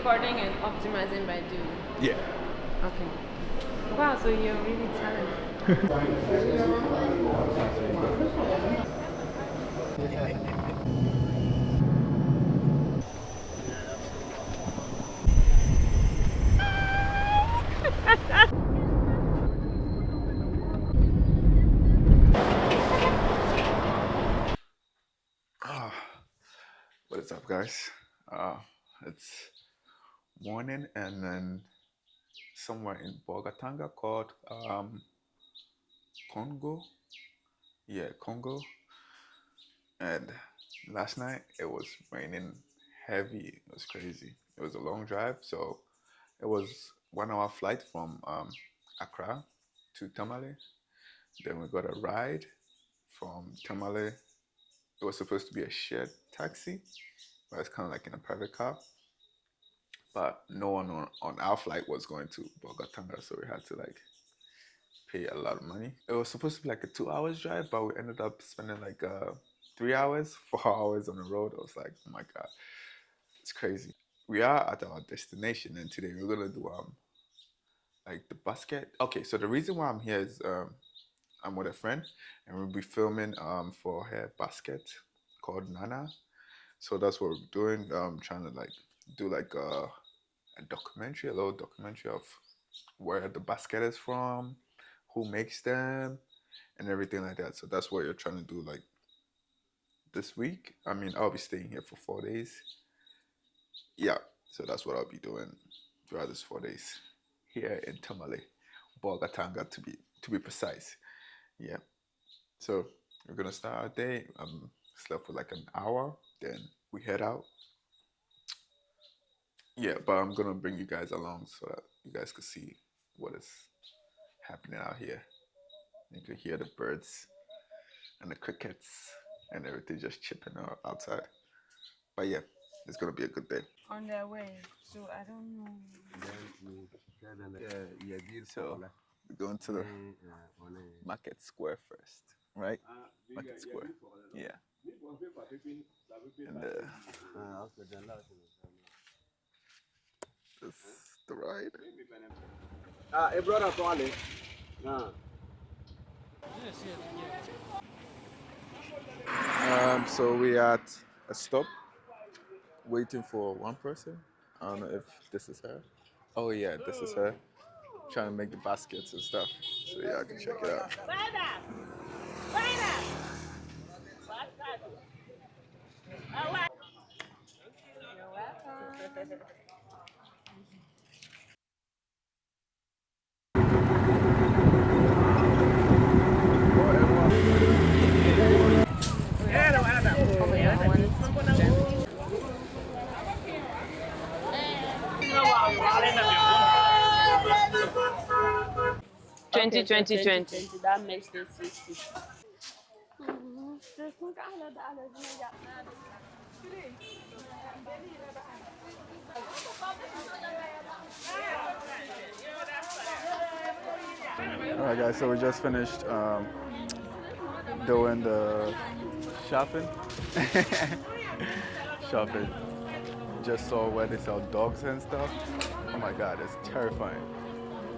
recording and optimizing by doing. Yeah. Okay. Wow, so you're really talented. Ah, what is up, guys? Uh, it's morning, and then somewhere in Bolgatanga called Congo. Yeah, Congo. And last night it was raining heavy. It was crazy. It was a long drive, so it was 1 hour flight from Accra to Tamale. Then we got a ride from Tamale. It was supposed to be a shared taxi, but it's kind of like in a private car. But no one on our flight was going to Bolgatanga, so we had to like pay a lot of money. It was supposed to be like a 2 hours drive, but we ended up spending like 3 hours, 4 hours on the road. I was like, oh my god, it's crazy. We are at our destination, and today we're gonna do like the basket. Okay, so the reason why I'm here is I'm with a friend, and we'll be filming for her basket called Nana. So that's what we're doing. Trying to like do like a documentary, a little documentary of where the basket is from, who makes them, and everything like that. So that's what you're trying to do like this week. I mean, I'll be staying here for 4 days. Yeah, so that's what I'll be doing throughout these 4 days here in Tamale, Bolgatanga to be precise. Yeah. So we're gonna start our day. Slept for like an hour, then we head out. Yeah, but I'm gonna bring you guys along so that you guys can see what is happening out here. You can hear the birds and the crickets and everything just chipping out outside. But yeah, it's gonna be a good day. On their way, so I don't know. So we're going to the market square first, right? Market square. Yeah. And this the ride. A brother Twale. Nah. So we at a stop waiting for one person. I don't know if this is her. Oh yeah, this is her. Trying to make the baskets and stuff. So yeah, I can check it out. Over here, I wanted to 2020. That makes it 60. All right, guys. So we just finished doing the shopping. Shopping. Just saw where they sell dogs and stuff. Oh my god, it's terrifying.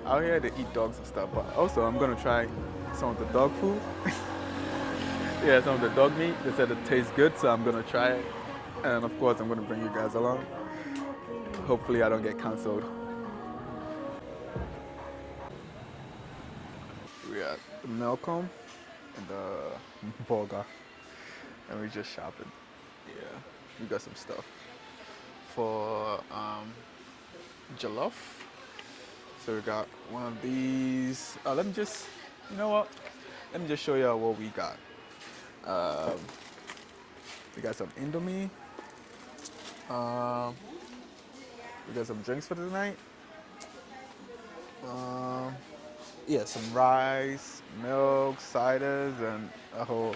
Out here they eat dogs and stuff, but also I'm gonna try some of the dog food. Yeah, some of the dog meat. They said it tastes good, so I'm gonna try it. And of course, I'm gonna bring you guys along. Hopefully, I don't get cancelled. We at the Melcom and the Bolga, and we just shopping. Yeah, we got some stuff for jollof. So we got one of these. Let me just, you know what? Let me just show y'all what we got. Um, we got some Indomie. We got some drinks for the night. Yeah, some rice, milk, ciders, and a whole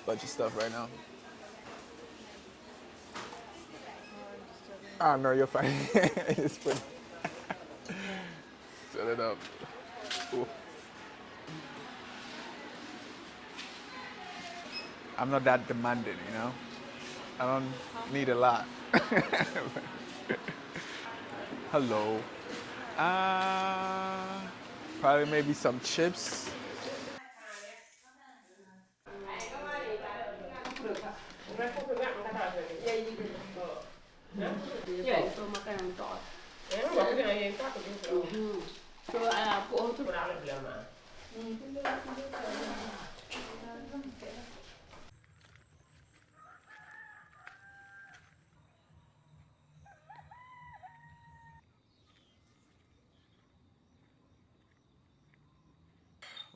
bunch of stuff right now. Ah, no, you're fine. It's funny. Set it up. Ooh. I'm not that demanding, you know? I don't need a lot. Hello. Probably maybe some chips.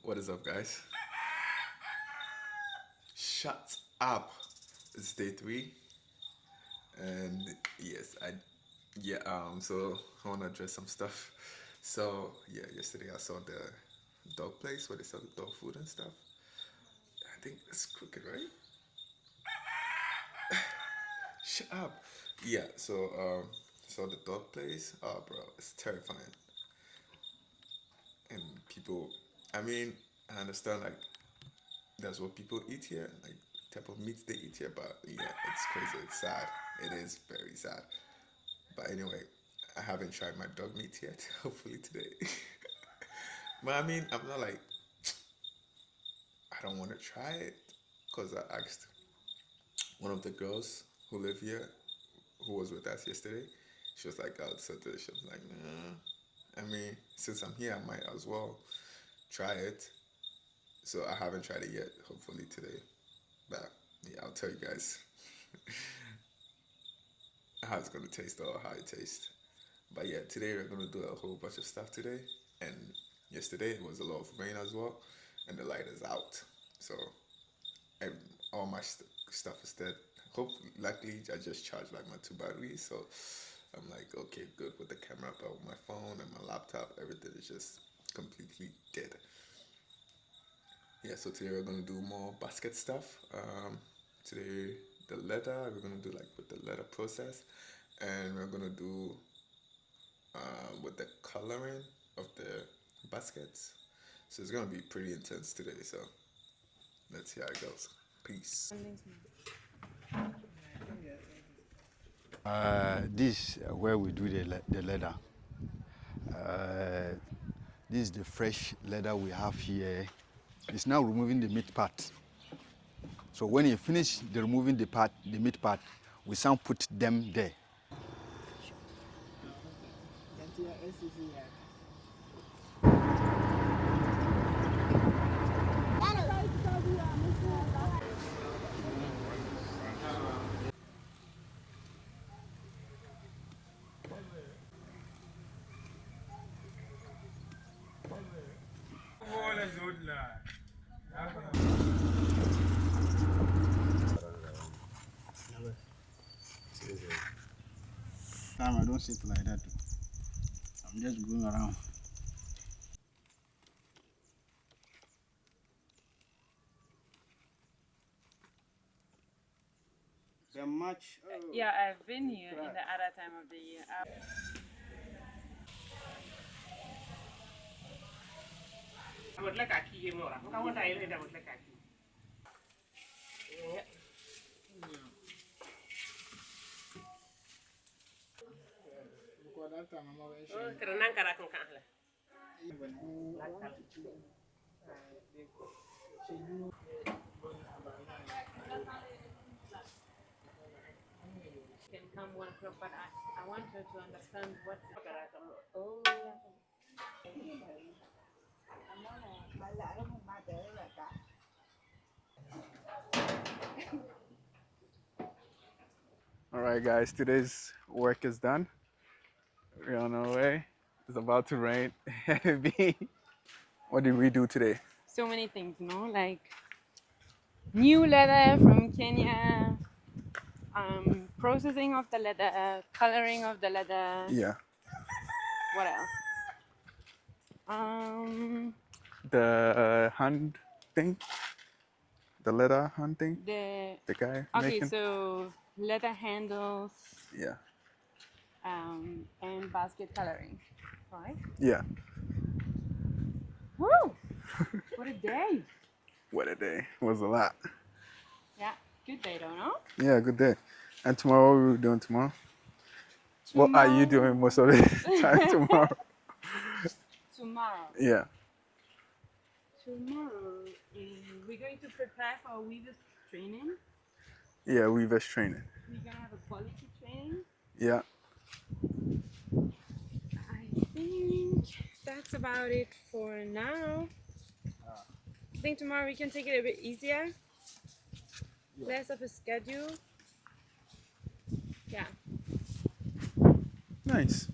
What is up, guys? Shut up. It's day 3. And yes, so I wanna address some stuff. So yeah, yesterday I saw the dog place where they sell the dog food and stuff. I think it's crooked, right? Shut up. Yeah, so the dog place, oh bro, it's terrifying. And people, I mean, I understand like that's what people eat here, like type of meat they eat here, but yeah, it's crazy, it's sad. It is very sad. But anyway, I haven't tried my dog meat yet. Hopefully today. But I mean, I'm not like I don't want to try it because I asked one of the girls who live here, who was with us yesterday. She was like, "Oh, it's so delicious." I'm like, nah. I mean, since I'm here, I might as well try it. So I haven't tried it yet. Hopefully today, but yeah, I'll tell you guys how it's gonna taste or how it tastes. But yeah, today we're gonna do a whole bunch of stuff today. And yesterday it was a lot of rain as well, and the light is out. So and all my stuff is dead. Hope luckily I just charged like my 2 batteries, so I'm like okay, good with the camera, but with my phone and my laptop, everything is just completely dead. Yeah, so today we're gonna do more basket stuff. Today the leather we're gonna do like with the leather process, and we're gonna do with the coloring of the baskets. So it's gonna be pretty intense today. So let's see how it goes. Peace. This where we do the leather. Uh, this is the fresh leather we have here. It's now removing the meat part. So when you finish removing the meat part, we now put them there. Time I don't sit like that. I'm just going around. The match. Yeah, I've been here in the other time of the year. Can come 1 o'clock, but I want her to understand what. Oh, All right, guys. Today's work is done. We're on our way. It's about to rain heavy. What did we do today? so many things, no? Like new leather from Kenya, processing of the leather, coloring of the leather. Yeah. What else? The hand thing. The leather hand thing. The guy okay, making. so leather handles, Yeah. and basket coloring, right? Yeah. Woo! What a day! What a day. It was a lot. Yeah, good day, don't know? Yeah, good day. And tomorrow, what are we doing tomorrow? What are you Tomorrow. doing most of the time tomorrow? Tomorrow. Yeah. Tomorrow, we're going to prepare for Weaver's training. Yeah, Weaver's training. We're gonna have a quality training. Yeah. I think that's about it for now. I think tomorrow we can take it a bit easier. Less of a schedule. Yeah. Nice.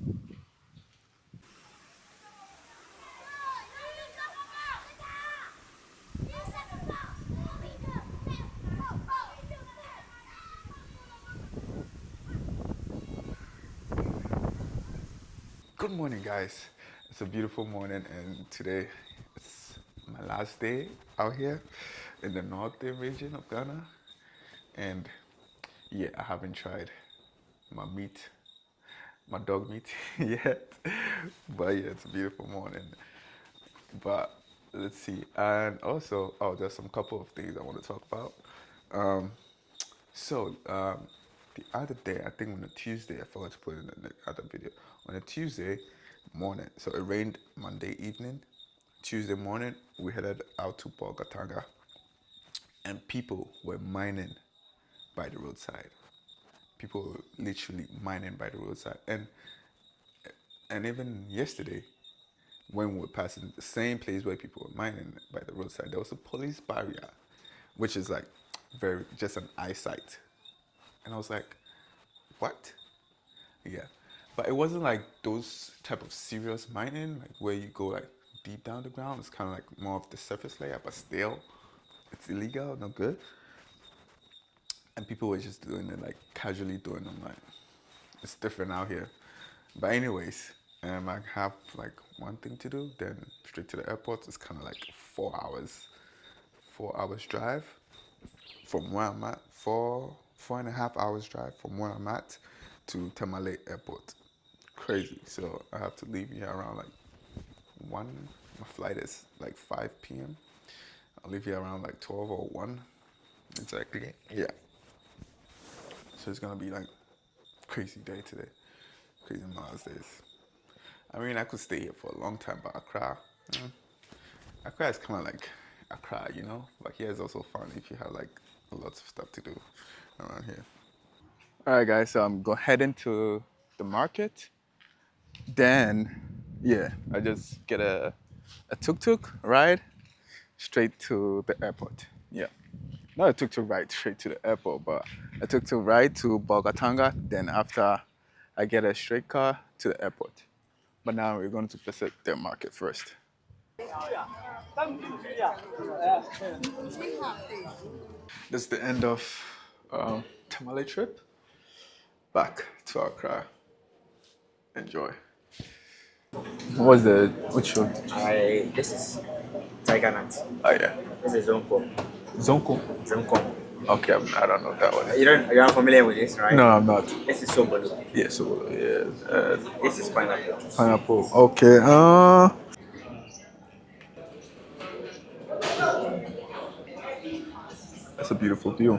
Good morning, guys. It's a beautiful morning, and today it's my last day out here in the northern region of Ghana. And yeah, I haven't tried my meat, my dog meat yet. But yeah, it's a beautiful morning. But let's see. And also, oh, there's some couple of things I want to talk about. Um, so the other day, I think on a Tuesday, I forgot to put it in the other video. On a Tuesday morning, so it rained Monday evening. Tuesday morning, we headed out to Bolgatanga, and people were mining by the roadside. People were literally mining by the roadside, and even yesterday, when we were passing the same place where people were mining by the roadside, there was a police barrier, which is like very just an eyesight. And I was like, what? Yeah. But it wasn't like those type of serious mining, like where you go like deep down the ground. It's kind of like more of the surface layer, but still, it's illegal, no good. And people were just doing it like casually doing them. Like it's different out here. But anyways, I have like one thing to do, then straight to the airport. It's kind of like 4 hours, 4 hours drive from where I'm at. 4.5 hours drive from where I'm at to Tamale Airport. Crazy. So I have to leave here around like 1. My flight is like 5 p.m. I'll leave here around like 12 or 1. Exactly. Yeah. So it's gonna be like crazy day today. Crazy Mars days. I mean, I could stay here for a long time, but Accra is kind of like Accra, you know? But here is also fun if you have like lots of stuff to do around here. All right, guys, so I'm heading to the market. Then, yeah, I just get a tuk-tuk ride straight to the airport. Yeah. Not a tuk-tuk ride straight to the airport, but a tuk-tuk ride to Bolgatanga. Then after, I get a straight car to the airport. But now we're going to visit the market first. This is the end of Tamale trip. Back to Accra. Enjoy. Which one? This is Tiger Nut. Oh yeah. This is Zonko. Zonko. Zonko. Okay, I don't know that one. You're not familiar with this, right? No, I'm not. This is Sobolo. Yeah, so yeah. This is pineapple. Pineapple. Okay. That's a beautiful view.